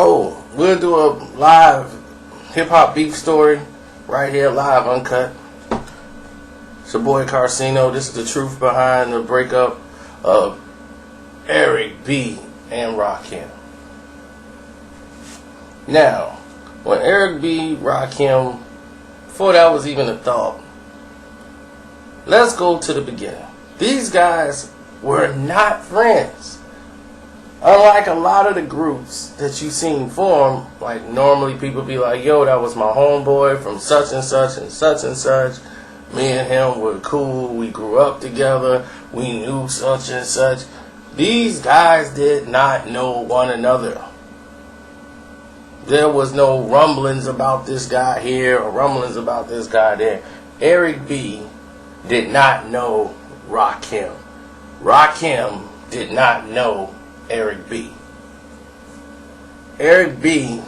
Oh, we'll do a live hip hop beef story right here, live, uncut. It's your boy Carcino. This is the truth behind the breakup of Eric B and Rakim. Now, when Eric B Rakim, before that was even a thought, let's go to the beginning. These guys were not friends. Unlike a lot of the groups that you seen form, like normally people be like, yo, that was my homeboy from such and such and such and such. Me and him were cool. We grew up together. We knew such and such. These guys did not know one another. There was no rumblings about this guy here or rumblings about this guy there. Eric B did not know Rakim. Rakim did not know Eric B. Eric B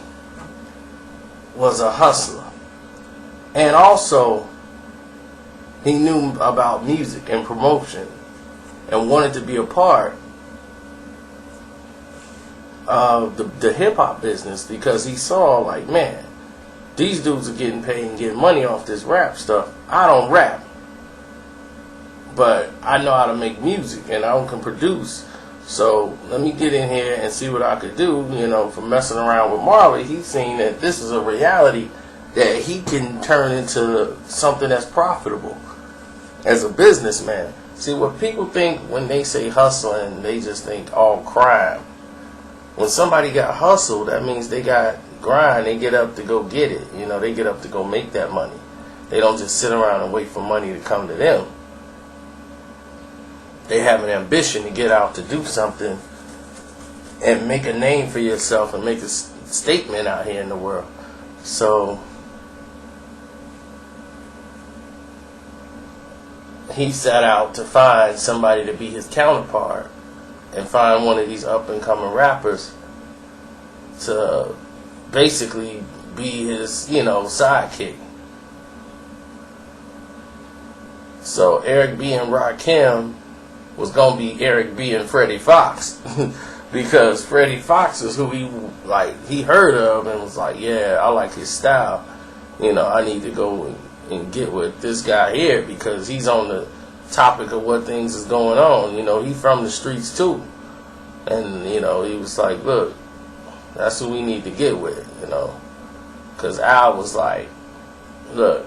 was a hustler. And also, he knew about music and promotion and wanted to be a part of the hip-hop business because he saw, like, man, these dudes are getting paid and getting money off this rap stuff. I don't rap, but I know how to make music and I can produce. So let me get in here and see what I could do. You know, from messing around with Marley, he's seen that this is a reality that he can turn into something that's profitable as a businessman. See, what people think when they say hustling, they just think all crime. When somebody got hustled, that means they got grind. They get up to go get it. You know, they get up to go make that money. They don't just sit around and wait for money to come to them. They have an ambition to get out to do something and make a name for yourself and make a statement out here in the world. So he set out to find somebody to be his counterpart and find one of these up-and-coming rappers to basically be his, sidekick. So Eric B and Rakim was going to be Eric B and Freddie Fox because Freddie Fox is who he heard of and was like, yeah, I like his style. I need to go and get with this guy here because he's on the topic of what things is going on. He's from the streets too. And, he was like, look, that's who we need to get with, because Al was like, look,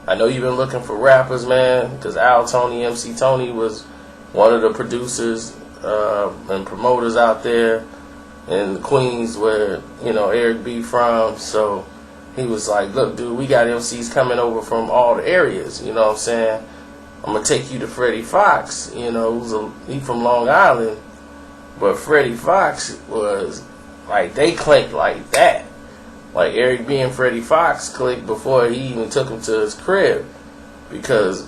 I know you've been looking for rappers, man, because Al Tony, MC Tony was one of the producers and promoters out there in Queens where, Eric B from. So he was like, look, dude, we got MCs coming over from all the areas, you know what I'm saying? I'm going to take you to Freddie Fox, he from Long Island. But Freddie Fox was, like, they clicked like that. Like, Eric B and Freddie Fox clicked before he even took him to his crib. Because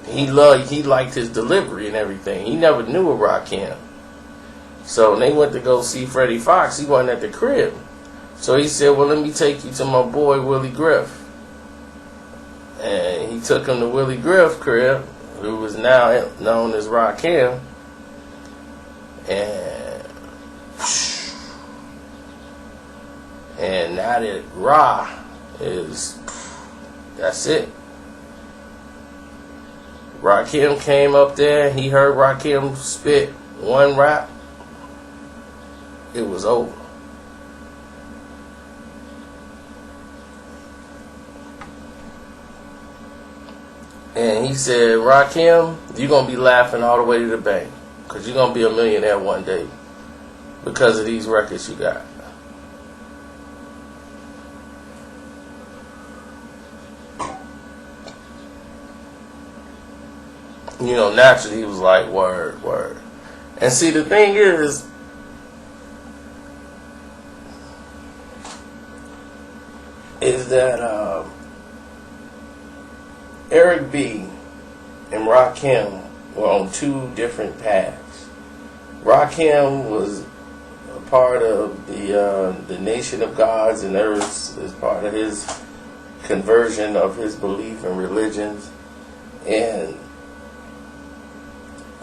he liked his delivery and everything. He never knew a Rakim. So when they went to go see Freddie Fox, he wasn't at the crib. So he said, well, let me take you to my boy Willie Griff. And he took him to Willie Griff crib, who was now known as Rakim. And now that Ra is, that's it. Rakim came up there, he heard Rakim spit one rap, it was over. And he said, Rakim, you're going to be laughing all the way to the bank. Because you're going to be a millionaire one day because of these records you got. Naturally he was like, word, word. And see, the thing is that Eric B and Rakim were on two different paths. Rakim was a part of the Nation of Gods and Earths as part of his conversion of his belief in religions. And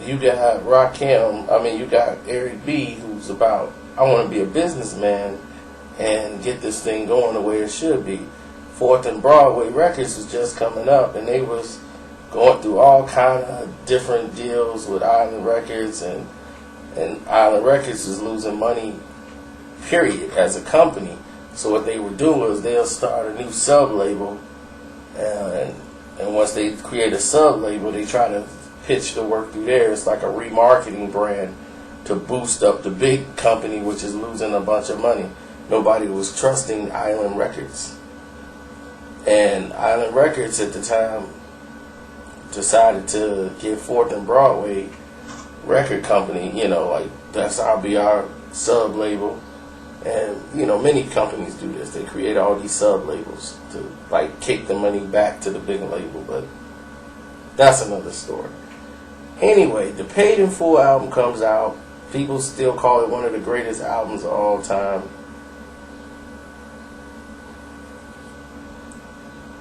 you got you got Eric B, who's about, I want to be a businessman, and get this thing going the way it should be. 4th and Broadway Records was just coming up, and they was going through all kind of different deals with Island Records, and Island Records is losing money, period, as a company. So what they would do is they'll start a new sub-label, and once they create a sub-label, they try to pitch the work through there. It's like a remarketing brand to boost up the big company, which is losing a bunch of money. Nobody was trusting Island Records. And Island Records at the time decided to give 4th and Broadway record company, like, that'll be our sub-label. And, many companies do this. They create all these sub-labels to, like, kick the money back to the big label. But that's another story. Anyway, the Paid in Full album comes out. People still call it one of the greatest albums of all time.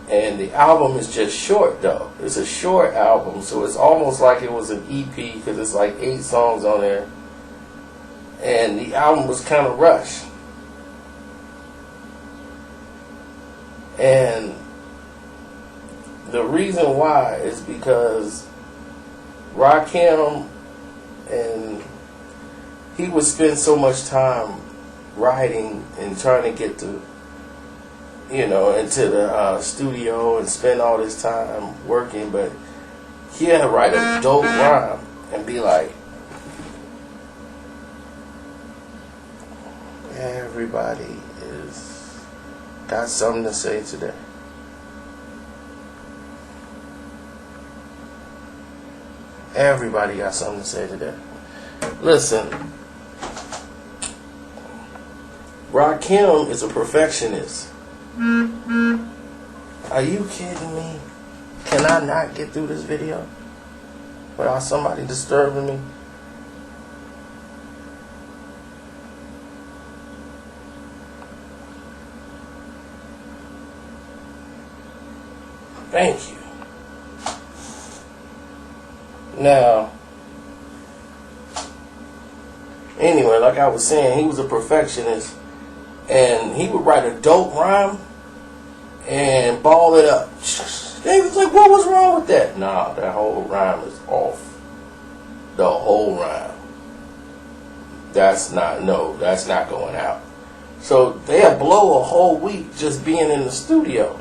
And the album is just short, though. It's a short album, so it's almost like it was an EP, because it's like 8 songs on there. And the album was kind of rushed. And the reason why is because Rakim, and he would spend so much time writing and trying to get to, into the studio and spend all this time working, but he had to write a dope rhyme and be like, everybody is got something to say today. Everybody got something to say today. Listen, Rakim is a perfectionist. Are you kidding me? Can I not get through this video without somebody disturbing me? Thank you. Now, anyway, like I was saying, he was a perfectionist, and he would write a dope rhyme and ball it up. They was like, what was wrong with that? Nah, that whole rhyme is off. The whole rhyme. That's not going out. So they'll blow a whole week just being in the studio.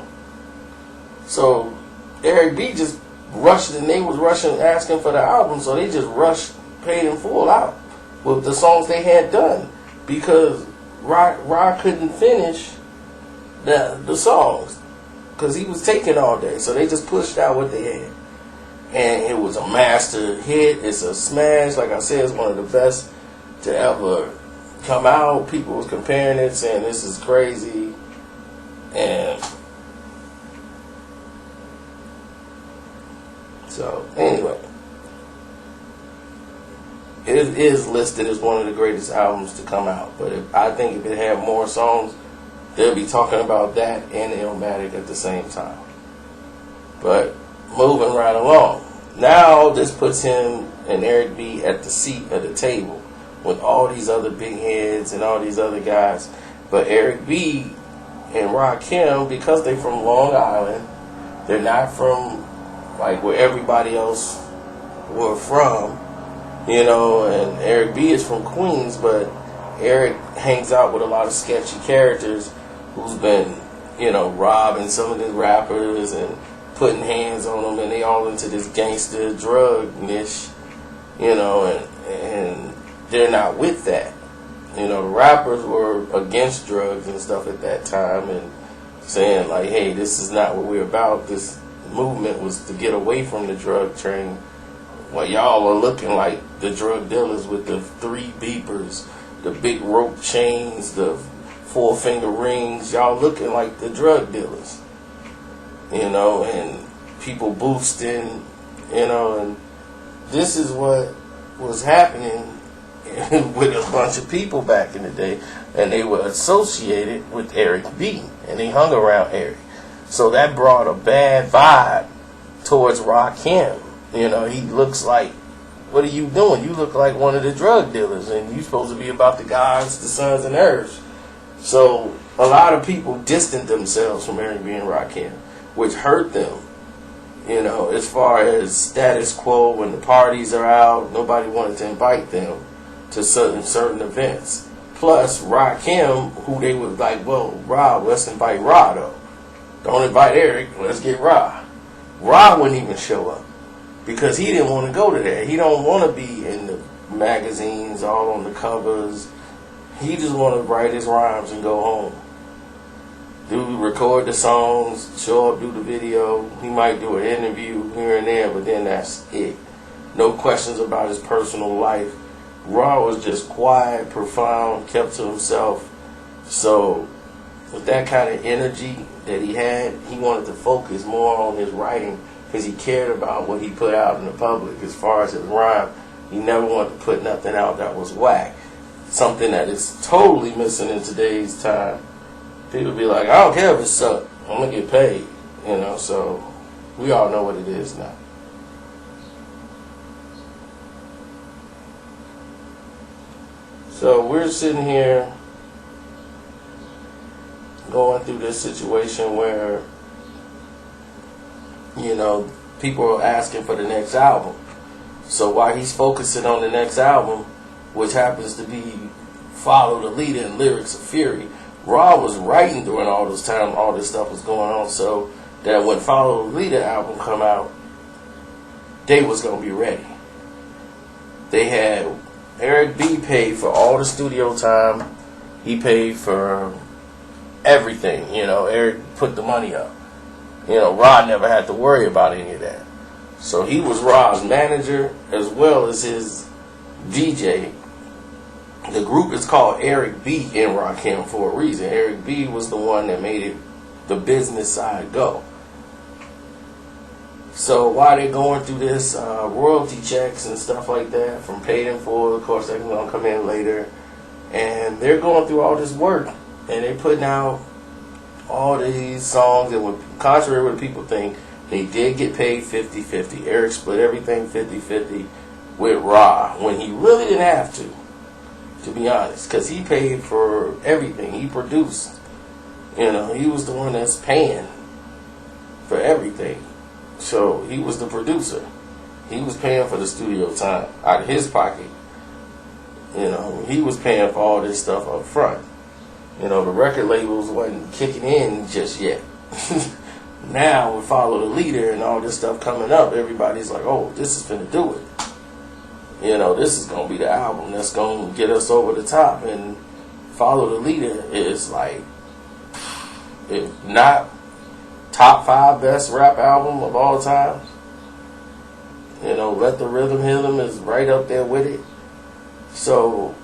So Eric B just rushed, and they was rushing, asking for the album, so they just rushed Paid in Full out with the songs they had done, because Rock couldn't finish the songs because he was taking all day. So they just pushed out what they had, and it was a master hit. It's a smash. Like I said, it's one of the best to ever come out. People was comparing it, saying this is crazy, and so anyway, it is listed as one of the greatest albums to come out. But I think if it had more songs, they'll be talking about that and Illmatic at the same time. But moving right along. Now this puts him and Eric B at the seat of the table with all these other big heads and all these other guys. But Eric B and Rakim, because they're from Long Island, they're not from like where everybody else were from, and Eric B is from Queens, but Eric hangs out with a lot of sketchy characters who's been, robbing some of the rappers and putting hands on them, and they all into this gangster drug niche, and they're not with that. The rappers were against drugs and stuff at that time, and saying like, hey, this is not what we're about. This movement was to get away from the drug train. Well, y'all are looking like the drug dealers with the 3 beepers, the big rope chains, the 4-finger rings. Y'all looking like the drug dealers, and people boosting, and this is what was happening with a bunch of people back in the day, and they were associated with Eric B, and they hung around Eric. So that brought a bad vibe towards Rakim. He looks like, what are you doing? You look like one of the drug dealers, and you're supposed to be about the gods, the suns, and earths. So a lot of people distanced themselves from Eric B and Rakim, which hurt them. You know, as far as status quo, when the parties are out, nobody wanted to invite them to certain events. Plus, Rakim, who they was like, well, Rob, let's invite Ra though. Don't invite Eric, let's get Ra. Ra wouldn't even show up because he didn't want to go to that. He don't want to be in the magazines, all on the covers. He just want to write his rhymes and go home. Record the songs, show up, do the video. He might do an interview here and there, but then that's it. No questions about his personal life. Ra was just quiet, profound, kept to himself. So with that kind of energy that he had, he wanted to focus more on his writing because he cared about what he put out in the public. As far as his rhyme, he never wanted to put nothing out that was whack. Something that is totally missing in today's time. People be like, I don't care if it sucks, I'm going to get paid. You know, so we all know what it is now. So we're sitting here going through this situation where, you know, people are asking for the next album. So while he's focusing on the next album, which happens to be Follow the Leader and Lyrics of Fury, Ra was writing during all this time, all this stuff was going on, so that when Follow the Leader album come out, they was going to be ready. They had Eric B paid for all the studio time. He paid for everything. You know, Eric put the money up. You know, Ra never had to worry about any of that. So he was Ra's manager as well as his DJ. The group is called Eric B and Rakim for a reason. Eric B was the one that made it the business side go. So while they're going through this royalty checks and stuff like that from Paid in Full, of course they're going to come in later, and they're going through all this work and they're putting out all these songs, and contrary to what people think, they did get paid 50-50. Eric split everything 50-50 with Ra when he really didn't have to be honest, because he paid for everything. He produced. You know, he was the one that's paying for everything. So he was the producer. He was paying for the studio time out of his pocket. You know, he was paying for all this stuff up front. You know, the record labels wasn't kicking in just yet. Now with Follow the Leader and all this stuff coming up, everybody's like, oh, this is finna do it. You know, this is going to be the album that's going to get us over the top. And Follow the Leader is like, if not top 5 best rap album of all time. You know, Let the Rhythm Hit 'Em is right up there with it. So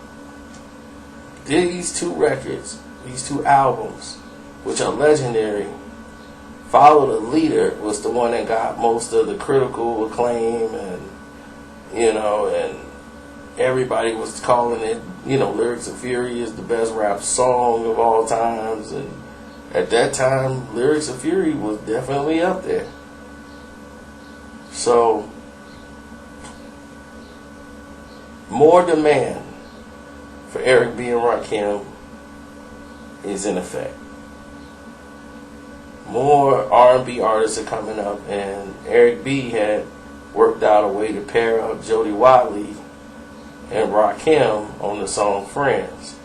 these two records, these two albums, which are legendary, Follow the Leader was the one that got most of the critical acclaim, and you know, and everybody was calling it, you know, Lyrics of Fury is the best rap song of all times, and at that time, Lyrics of Fury was definitely up there. So, more demand for Eric B and Rakim is in effect. More R&B artists are coming up, and Eric B had worked out a way to pair up Jody Watley and Rakim on the song Friends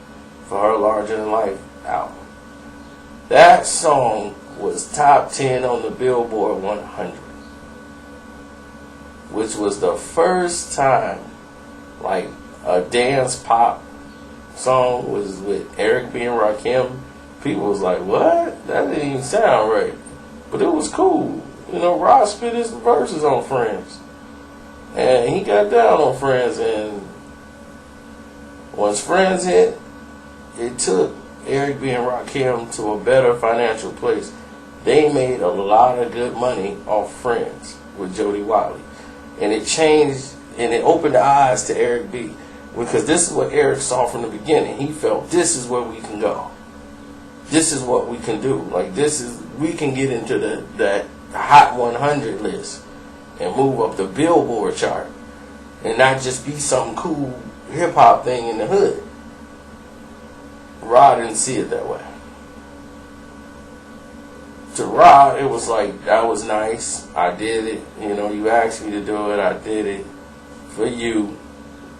for her Larger Than Life album. That song was top 10 on the Billboard 100, which was the first time like a dance pop song was with Eric B and Rakim. People was like, what? That didn't even sound right. But it was cool. You know, Ross spit his verses on Friends. And he got down on Friends, and once Friends hit, it took Eric B and Rakim to a better financial place. They made a lot of good money off Friends with Jody Watley. And it changed, and it opened the eyes to Eric B. Because this is what Eric saw from the beginning. He felt, this is where we can go. This is what we can do. Like, this is, we can get into that Hot 100 list and move up the Billboard chart and not just be some cool hip-hop thing in the hood. Rod didn't see it that way. To Rod, it was like, that was nice. I did it. You know, you asked me to do it. I did it for you.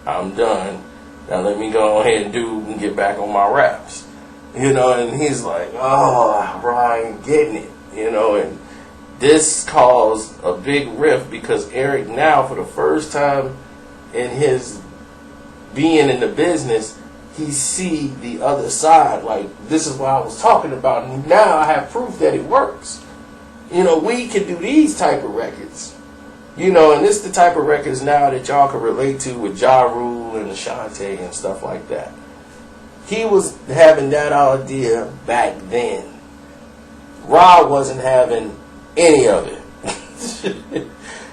I'm done. Now let me go ahead and do and get back on my raps. You know, and he's like, oh, Rod ain't getting it. You know, and this caused a big rift because Eric now, for the first time in his being in the business, he see the other side. Like, this is what I was talking about, and now I have proof that it works. You know, we can do these type of records. You know, and this is the type of records now that y'all can relate to with Ja Rule and Ashanti and stuff like that. He was having that idea back then. Rod wasn't having any of it.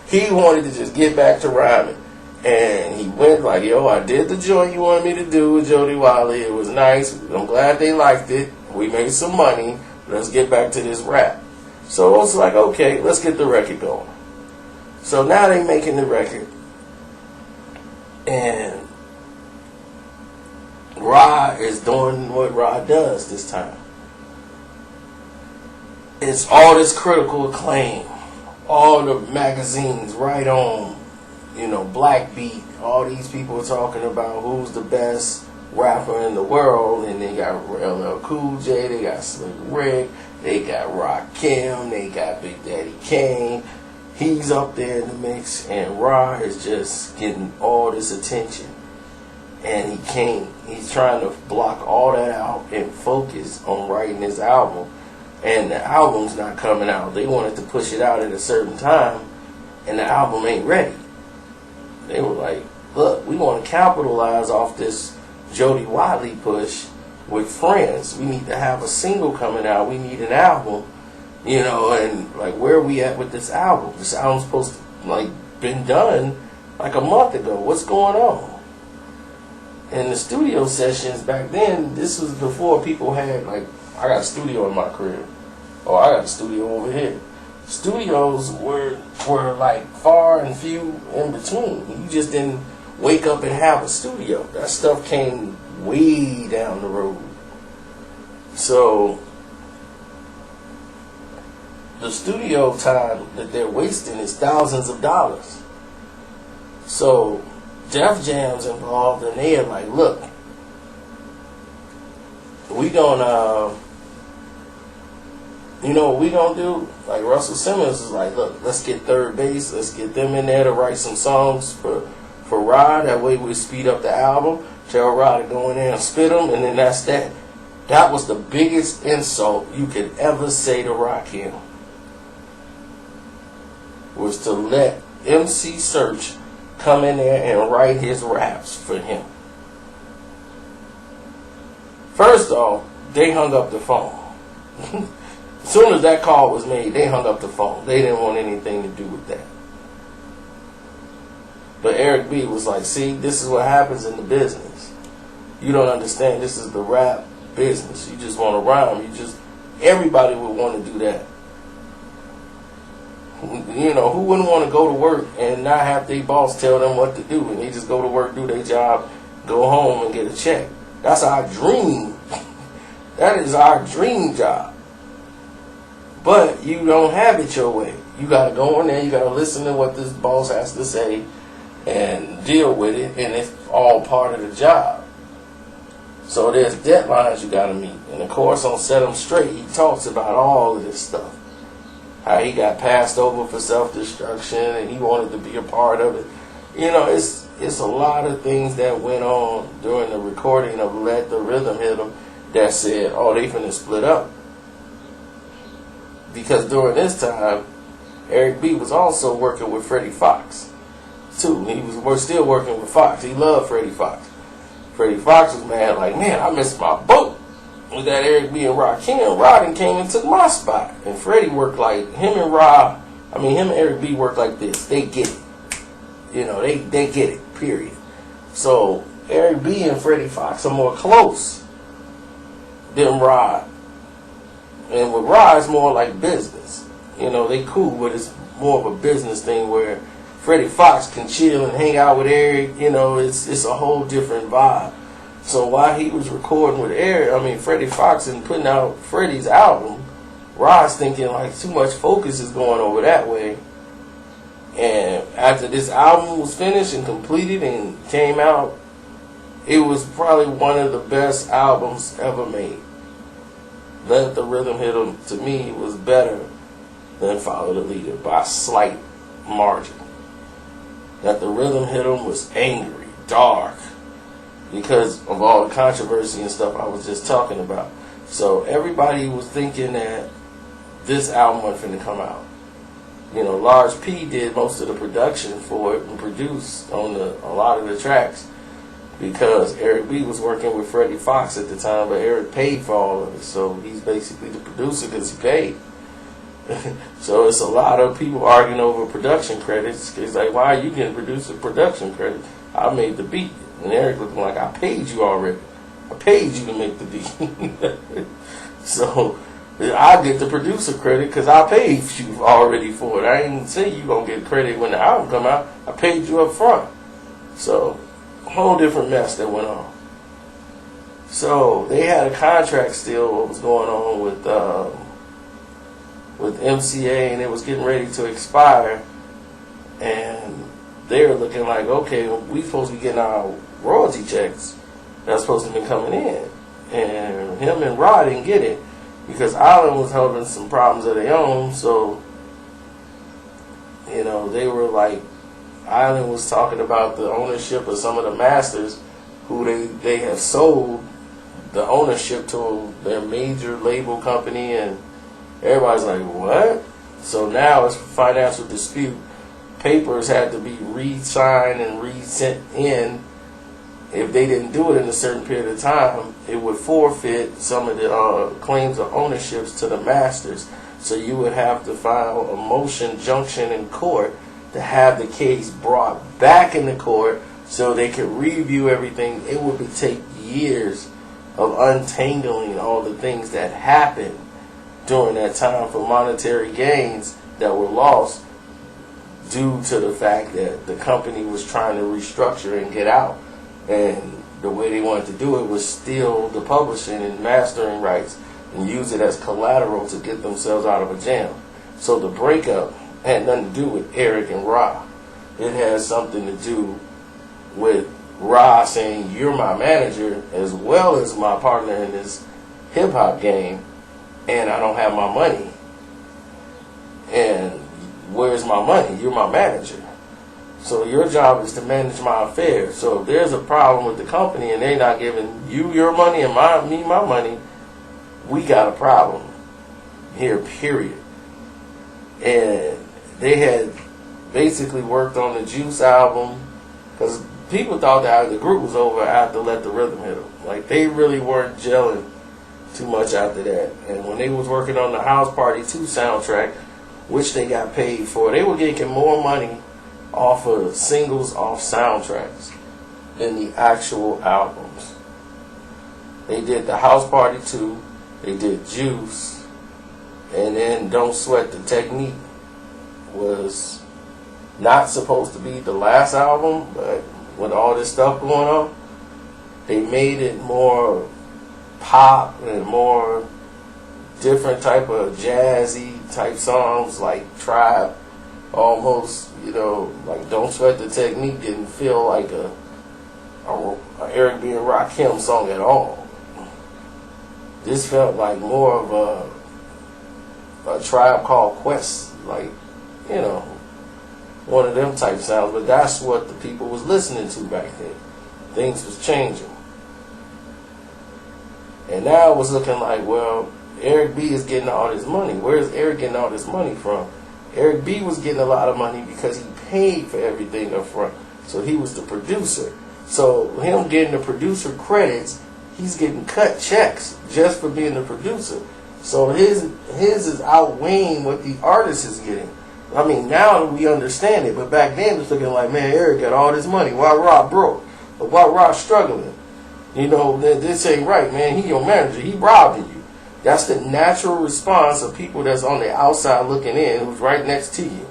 He wanted to just get back to rhyming. And he went like, yo, I did the joint you wanted me to do with Jody Wiley. It was nice. I'm glad they liked it. We made some money. Let's get back to this rap. So it's like, okay, let's get the record going. So now they making the record. And Rod is doing what Rod does this time. It's all this critical acclaim. All the magazines right on, you know, Black Beat. All these people are talking about who's the best rapper in the world. And they got LL Cool J, they got Slick Rick, they got Rakim, they got Big Daddy Kane. He's up there in the mix, and Rod is just getting all this attention. And he can't, he's trying to block all that out and focus on writing his album. And the album's not coming out. They wanted to push it out at a certain time, and the album ain't ready. They were like, look, we want to capitalize off this Jody Wiley push with Friends. We need to have a single coming out. We need an album. You know, and like, where are we at with this album? This album's supposed to, like, been done like a month ago. What's going on? And the studio sessions back then, this was before people had, like, I got a studio in my crib. Oh, I got a studio over here. Studios were like far and few in between. You just didn't wake up and have a studio. That stuff came way down the road. So the studio time that they're wasting is thousands of dollars. So Def Jam's involved, and they're like, look, we gonna, you know what we gonna do? Like Russell Simmons is like, look, let's get Third Base, let's get them in there to write some songs for Rod. That way we speed up the album. Tell Rod to go in there and spit them, and then that's that. That was the biggest insult you could ever say to Rakim. Was to let MC Search come in there and write his raps for him. First off, they hung up the phone. As soon as that call was made, they hung up the phone. They didn't want anything to do with that. But Eric B was like, see, this is what happens in the business. You don't understand. This is the rap business. You just want to rhyme. Everybody would want to do that. You know, who wouldn't want to go to work and not have their boss tell them what to do, and they just go to work, do their job, go home and get a check? That's our dream. That is our dream job. But you don't have it your way. You got to go in there, you got to listen to what this boss has to say and deal with it, and it's all part of the job. So there's deadlines you got to meet. And of course, on Set 'Em Straight, he talks about all of this stuff. How he got passed over for self-destruction and he wanted to be a part of it. You know, it's a lot of things that went on during the recording of Let the Rhythm Hit 'Em that said, oh, they finna split up. Because during this time, Eric B was also working with Freddie Fox, too. He was still working with Fox. He loved Freddie Fox. Freddie Fox was mad, like, man, I missed my boat with that Eric B and Rakim. Rod came and took my spot. And Freddie worked like, him and Eric B worked like this. They get it. You know, they get it, period. So Eric B and Freddie Fox are more close than Rod. And with Rod, it's more like business. You know, they cool, but it's more of a business thing where Freddie Fox can chill and hang out with Eric. You know, it's a whole different vibe. So while he was recording with Freddie Fox and putting out Freddie's album, Rod's thinking like too much focus is going over that way. And after this album was finished and completed and came out, it was probably one of the best albums ever made. Let the Rhythm Hit 'Em, to me, was better than Follow the Leader by a slight margin. Let the Rhythm Hit 'Em was angry, dark, because of all the controversy and stuff I was just talking about. So everybody was thinking that this album wasn't finna come out. Large P did most of the production for it and produced on a lot of the tracks because Eric B was working with Freddie Fox at the time, but Eric paid for all of it, so he's basically the producer because he paid. So it's a lot of people arguing over production credits. It's like, why are you getting producer production credit? I made the beat. And Eric looking like, I paid you already. I paid you to make the beat. So I get the producer credit because I paid you already for it. I ain't say you gonna get credit when the album come out. I paid you up front. So a whole different mess that went on. So they had a contract still. What was going on with MCA, and it was getting ready to expire. And they were looking like, okay, we supposed to be getting our royalty checks that's supposed to be coming in. And him and Rod didn't get it because Island was having some problems of their own. So, they were like, Island was talking about the ownership of some of the masters who they have sold the ownership to their major label company, and everybody's like, what? So now it's a financial dispute. Papers had to be re-signed and re-sent in. If they didn't do it in a certain period of time, it would forfeit some of the claims of ownerships to the masters. So you would have to file a motion junction in court to have the case brought back into court so they could review everything. It would take years of untangling all the things that happened during that time for monetary gains that were lost due to the fact that the company was trying to restructure and get out. And the way they wanted to do it was steal the publishing and mastering rights and use it as collateral to get themselves out of a jam. So the breakup had nothing to do with Eric and Ra. It has something to do with Ra saying, you're my manager as well as my partner in this hip-hop game, and I don't have my money. And where's my money? You're my manager. So your job is to manage my affairs. So if there's a problem with the company and they're not giving you your money and me my money, we got a problem here, period. And they had basically worked on the Juice album because people thought that the group was over after Let the Rhythm Hit 'Em. Like, they really weren't gelling too much after that. And when they was working on the House Party 2 soundtrack, which they got paid for, they were getting more money off of singles off soundtracks than the actual albums. They did the House Party 2, they did Juice, and then Don't Sweat the Technique was not supposed to be the last album, but with all this stuff going on, they made it more pop and more different type of jazzy type songs like Tribe. Almost, like Don't Sweat the Technique didn't feel like a Eric B Rakim song at all. This felt like more of a Tribe Called Quest, like, one of them type sounds. But that's what the people was listening to back then. Things was changing. And now it was looking like, well, Eric B is getting all this money. Where's Eric getting all this money from? Eric B was getting a lot of money because he paid for everything up front. So he was the producer. So him getting the producer credits, he's getting cut checks just for being the producer. So his is outweighing what the artist is getting. I mean, now we understand it, but back then it's looking like, man, Eric got all this money. Why Rob broke? Or why Rob struggling? This ain't right, man. He your manager. He robbing you. That's the natural response of people that's on the outside looking in, who's right next to you.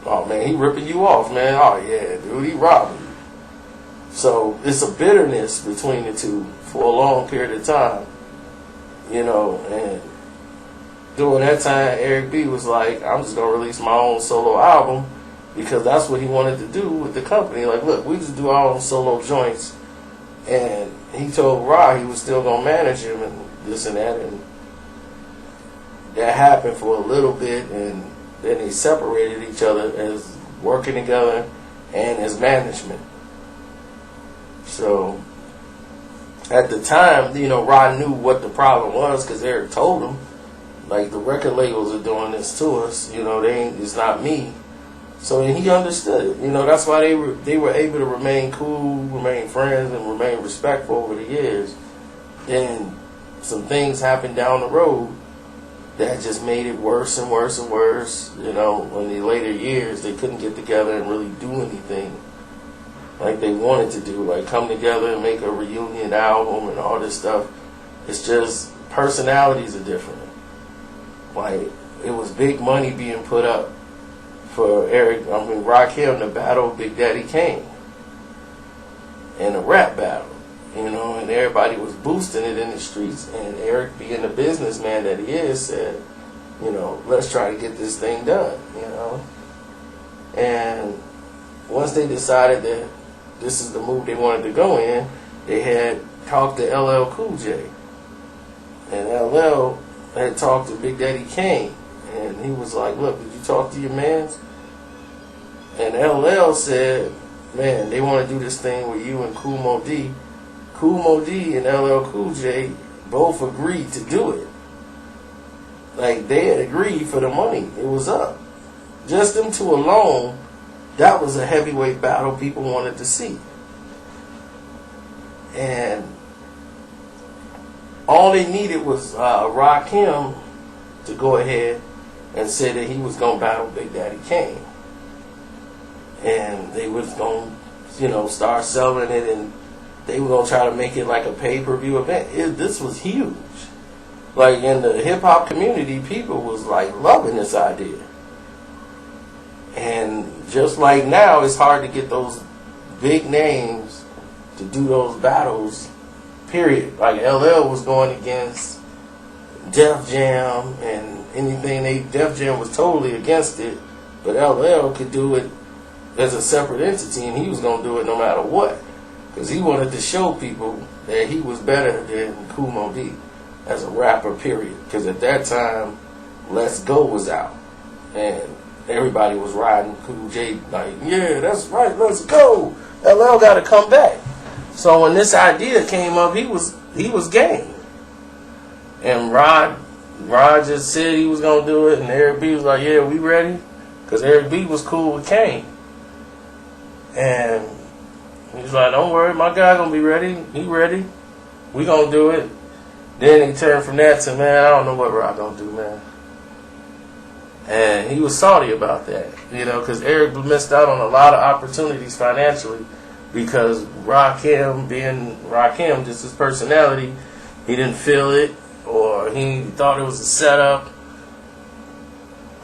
Oh, man, he ripping you off, man. Oh, yeah, dude, he robbing you. So it's a bitterness between the two for a long period of time, you know. And during that time, Eric B was like, I'm just gonna release my own solo album, because that's what he wanted to do with the company. Like, look, we just do our own solo joints. And he told Ra he was still gonna manage him and this and that, and that happened for a little bit, and then they separated each other as working together and as management. So at the time, you know, Ra knew what the problem was, because Eric told him, like, the record labels are doing this to us, you know, it's not me. So he understood it. You know, that's why they were able to remain cool, remain friends, and remain respectful over the years. Then some things happened down the road that just made it worse and worse and worse. You know, in the later years, they couldn't get together and really do anything like they wanted to do, like come together and make a reunion album and all this stuff. It's just personalities are different. Like, it was big money being put up for Rakim to battle Big Daddy Kane in a rap battle, you know, and everybody was boosting it in the streets. And Eric, being the businessman that he is, said, you know, let's try to get this thing done, you know. And once they decided that this is the move they wanted to go in, they had talked to LL Cool J, and LL had talked to Big Daddy Kane. And he was like, look, did you talk to your mans? And LL said, man, they want to do this thing with you and Kool Moe Dee. Kool Moe Dee and LL Cool J both agreed to do it. Like, they had agreed for the money. It was up. Just them two alone, that was a heavyweight battle people wanted to see. And all they needed was Rakim to go ahead and say that he was going to battle Big Daddy Kane. And they was going to, you know, start selling it, and they were going to try to make it like a pay-per-view event. This was huge. Like, in the hip-hop community, people was, like, loving this idea. And just like now, it's hard to get those big names to do those battles, period. Like, LL was going against Def Jam and anything. Def Jam was totally against it, but LL could do it as a separate entity, and he was going to do it no matter what, because he wanted to show people that he was better than Kool Moe Dee as a rapper, period. Because at that time, Let's Go was out, and everybody was riding Cool J like, yeah, that's right, let's go. LL got to come back. So when this idea came up, he was game. And Rod just said he was going to do it, and Eric B was like, yeah, we ready? Because Eric B was cool with Kane. And he was like, don't worry, my guy going to be ready. He ready. We going to do it. Then he turned from that to, man, I don't know what Rod going to do, man. And he was salty about that, you know, because Eric missed out on a lot of opportunities financially, because Rakim, being Rakim, just his personality, he didn't feel it, or he thought it was a setup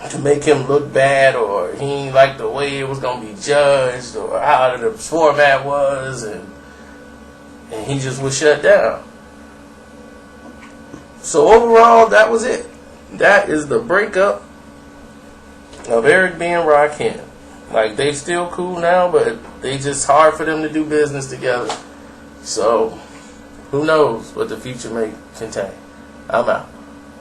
to make him look bad, or he didn't like the way it was going to be judged, or how the format was, and he just was shut down. So overall, that was it. That is the breakup of Eric B and Rakim. Like, they still cool now, but they just hard for them to do business together. So who knows what the future may contain. I'm out.